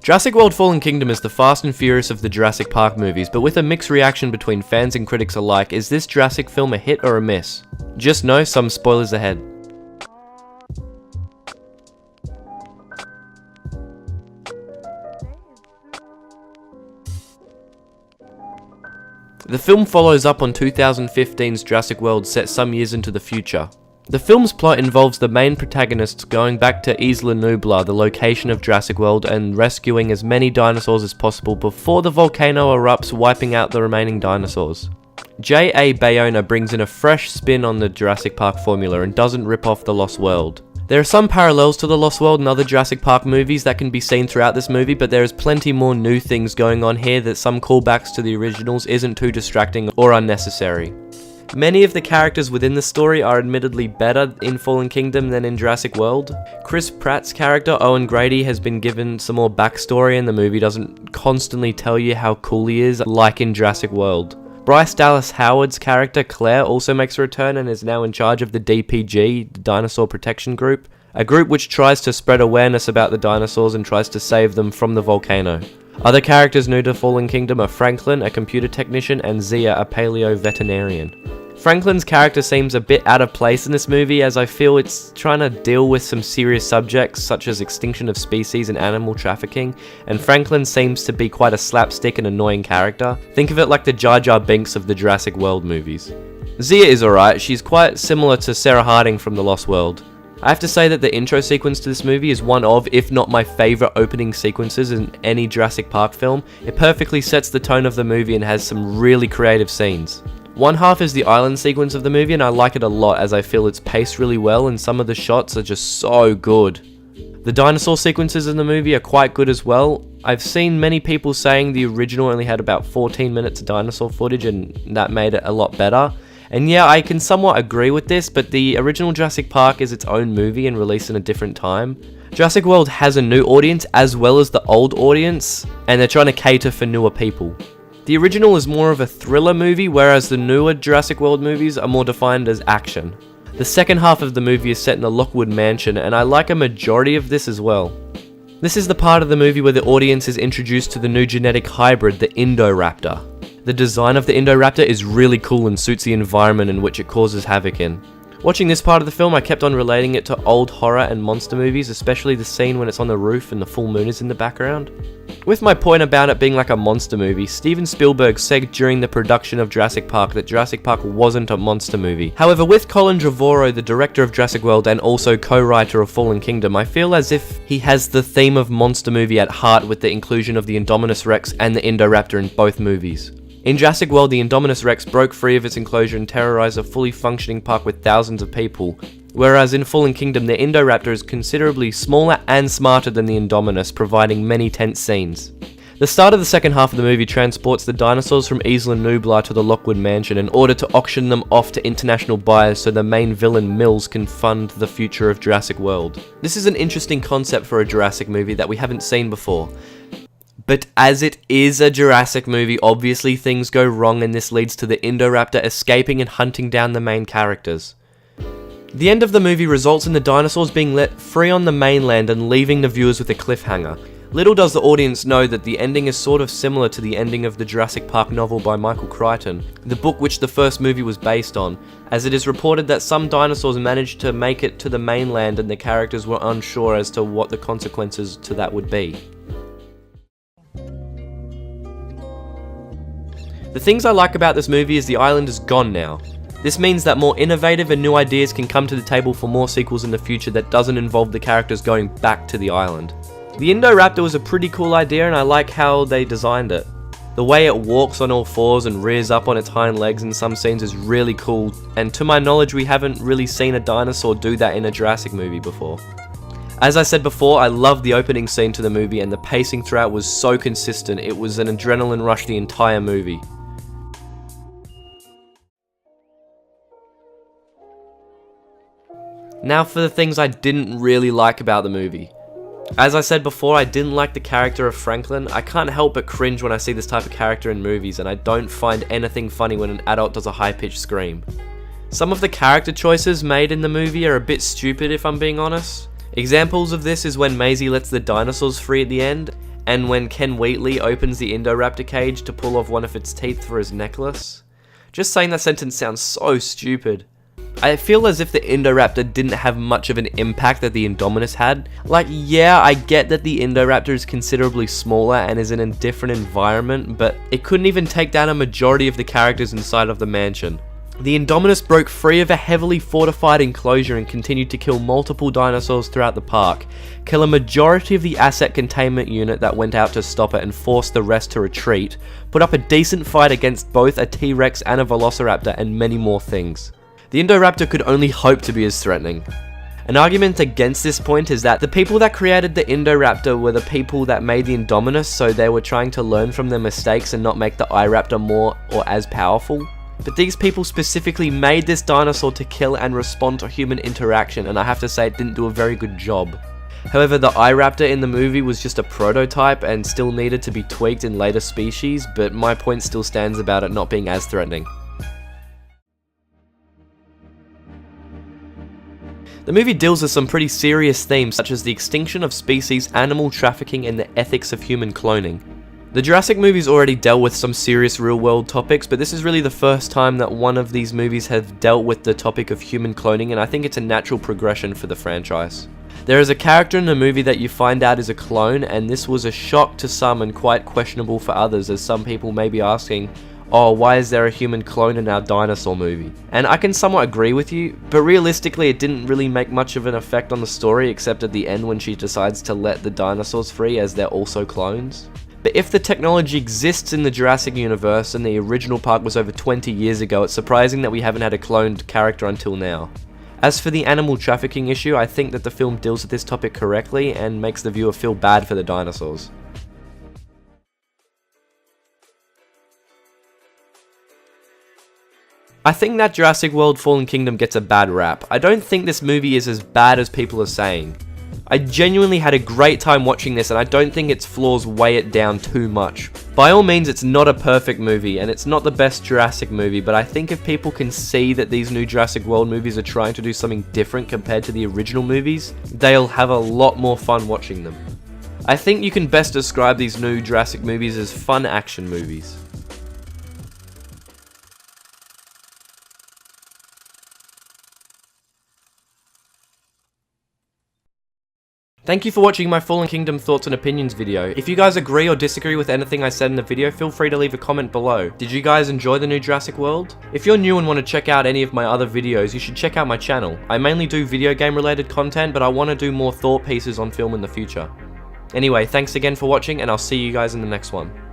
Jurassic World Fallen Kingdom is the Fast and Furious of the Jurassic Park movies, but with a mixed reaction between fans and critics alike. Is this Jurassic film a hit or a miss? Just know some spoilers ahead. The film follows up on 2015's Jurassic World, set some years into the future. The film's plot involves the main protagonists going back to Isla Nublar, the location of Jurassic World, and rescuing as many dinosaurs as possible before the volcano erupts, wiping out the remaining dinosaurs. J.A. Bayona brings in a fresh spin on the Jurassic Park formula and doesn't rip off The Lost World. There are some parallels to The Lost World and other Jurassic Park movies that can be seen throughout this movie, but there is plenty more new things going on here that some callbacks to the originals isn't too distracting or unnecessary. Many of the characters within the story are admittedly better in Fallen Kingdom than in Jurassic World. Chris Pratt's character, Owen Grady, has been given some more backstory and the movie doesn't constantly tell you how cool he is like in Jurassic World. Bryce Dallas Howard's character, Claire, also makes a return and is now in charge of the DPG, the Dinosaur Protection Group, a group which tries to spread awareness about the dinosaurs and tries to save them from the volcano. Other characters new to Fallen Kingdom are Franklin, a computer technician, and Zia, a paleo veterinarian. Franklin's character seems a bit out of place in this movie, as I feel it's trying to deal with some serious subjects such as extinction of species and animal trafficking, and Franklin seems to be quite a slapstick and annoying character. Think of it like the Jar Jar Binks of the Jurassic World movies. Zia is alright, she's quite similar to Sarah Harding from The Lost World. I have to say that the intro sequence to this movie is one of, if not my favourite opening sequences in any Jurassic Park film. It perfectly sets the tone of the movie and has some really creative scenes. One half is the island sequence of the movie, and I like it a lot as I feel it's paced really well and some of the shots are just so good. The dinosaur sequences in the movie are quite good as well. I've seen many people saying the original only had about 14 minutes of dinosaur footage and that made it a lot better. And yeah, I can somewhat agree with this, but the original Jurassic Park is its own movie and released in a different time. Jurassic World has a new audience as well as the old audience, and they're trying to cater for newer people. The original is more of a thriller movie, whereas the newer Jurassic World movies are more defined as action. The second half of the movie is set in the Lockwood Mansion, and I like a majority of this as well. This is the part of the movie where the audience is introduced to the new genetic hybrid, the Indoraptor. The design of the Indoraptor is really cool and suits the environment in which it causes havoc in. Watching this part of the film, I kept on relating it to old horror and monster movies, especially the scene when it's on the roof and the full moon is in the background. With my point about it being like a monster movie, Steven Spielberg said during the production of Jurassic Park that Jurassic Park wasn't a monster movie. However, with Colin Trevorrow, the director of Jurassic World and also co-writer of Fallen Kingdom, I feel as if he has the theme of monster movie at heart with the inclusion of the Indominus Rex and the Indoraptor in both movies. In Jurassic World, the Indominus Rex broke free of its enclosure and terrorized a fully functioning park with thousands of people, whereas in Fallen Kingdom, the Indoraptor is considerably smaller and smarter than the Indominus, providing many tense scenes. The start of the second half of the movie transports the dinosaurs from Isla Nublar to the Lockwood Mansion in order to auction them off to international buyers so the main villain Mills can fund the future of Jurassic World. This is an interesting concept for a Jurassic movie that we haven't seen before. But as it is a Jurassic movie, obviously things go wrong and this leads to the Indoraptor escaping and hunting down the main characters. The end of the movie results in the dinosaurs being let free on the mainland and leaving the viewers with a cliffhanger. Little does the audience know that the ending is sort of similar to the ending of the Jurassic Park novel by Michael Crichton, the book which the first movie was based on, as it is reported that some dinosaurs managed to make it to the mainland and the characters were unsure as to what the consequences to that would be. The things I like about this movie is the island is gone now. This means that more innovative and new ideas can come to the table for more sequels in the future that doesn't involve the characters going back to the island. The Indoraptor was a pretty cool idea and I like how they designed it. The way it walks on all fours and rears up on its hind legs in some scenes is really cool, and to my knowledge we haven't really seen a dinosaur do that in a Jurassic movie before. As I said before, I loved the opening scene to the movie and the pacing throughout was so consistent, it was an adrenaline rush the entire movie. Now for the things I didn't really like about the movie. As I said before, I didn't like the character of Franklin. I can't help but cringe when I see this type of character in movies, and I don't find anything funny when an adult does a high-pitched scream. Some of the character choices made in the movie are a bit stupid if I'm being honest. Examples of this is when Maisie lets the dinosaurs free at the end, And when Ken Wheatley opens the Indoraptor cage to pull off one of its teeth for his necklace. Just saying that sentence sounds so stupid. I feel as if the Indoraptor didn't have much of an impact that the Indominus had. Like, yeah, I get that the Indoraptor is considerably smaller and is in a different environment, but it couldn't even take down a majority of the characters inside of the mansion. The Indominus broke free of a heavily fortified enclosure and continued to kill multiple dinosaurs throughout the park, kill a majority of the asset containment unit that went out to stop it and force the rest to retreat, put up a decent fight against both a T-Rex and a Velociraptor, and many more things. The Indoraptor could only hope to be as threatening. An argument against this point is that the people that created the Indoraptor were the people that made the Indominus, so they were trying to learn from their mistakes and not make the iRaptor more or as powerful. But these people specifically made this dinosaur to kill and respond to human interaction, and I have to say it didn't do a very good job. However, the iRaptor in the movie was just a prototype and still needed to be tweaked in later species, but my point still stands about it not being as threatening. The movie deals with some pretty serious themes such as the extinction of species, animal trafficking, and the ethics of human cloning. The Jurassic movies already dealt with some serious real-world topics, but this is really the first time that one of these movies have dealt with the topic of human cloning, and I think it's a natural progression for the franchise. There is a character in the movie that you find out is a clone, and this was a shock to some and quite questionable for others, as some people may be asking, oh, why is there a human clone in our dinosaur movie? And I can somewhat agree with you, but realistically it didn't really make much of an effect on the story except at the end when she decides to let the dinosaurs free as they're also clones. But if the technology exists in the Jurassic universe and the original park was over 20 years ago, it's surprising that we haven't had a cloned character until now. As for the animal trafficking issue, I think that the film deals with this topic correctly and makes the viewer feel bad for the dinosaurs. I think that Jurassic World Fallen Kingdom gets a bad rap. I don't think this movie is as bad as people are saying. I genuinely had a great time watching this and I don't think its flaws weigh it down too much. By all means, it's not a perfect movie and it's not the best Jurassic movie, but I think if people can see that these new Jurassic World movies are trying to do something different compared to the original movies, they'll have a lot more fun watching them. I think you can best describe these new Jurassic movies as fun action movies. Thank you for watching my Fallen Kingdom thoughts and opinions video. If you guys agree or disagree with anything I said in the video, feel free to leave a comment below. Did you guys enjoy the new Jurassic World? If you're new and want to check out any of my other videos, you should check out my channel. I mainly do video game related content, but I want to do more thought pieces on film in the future. Anyway, thanks again for watching and I'll see you guys in the next one.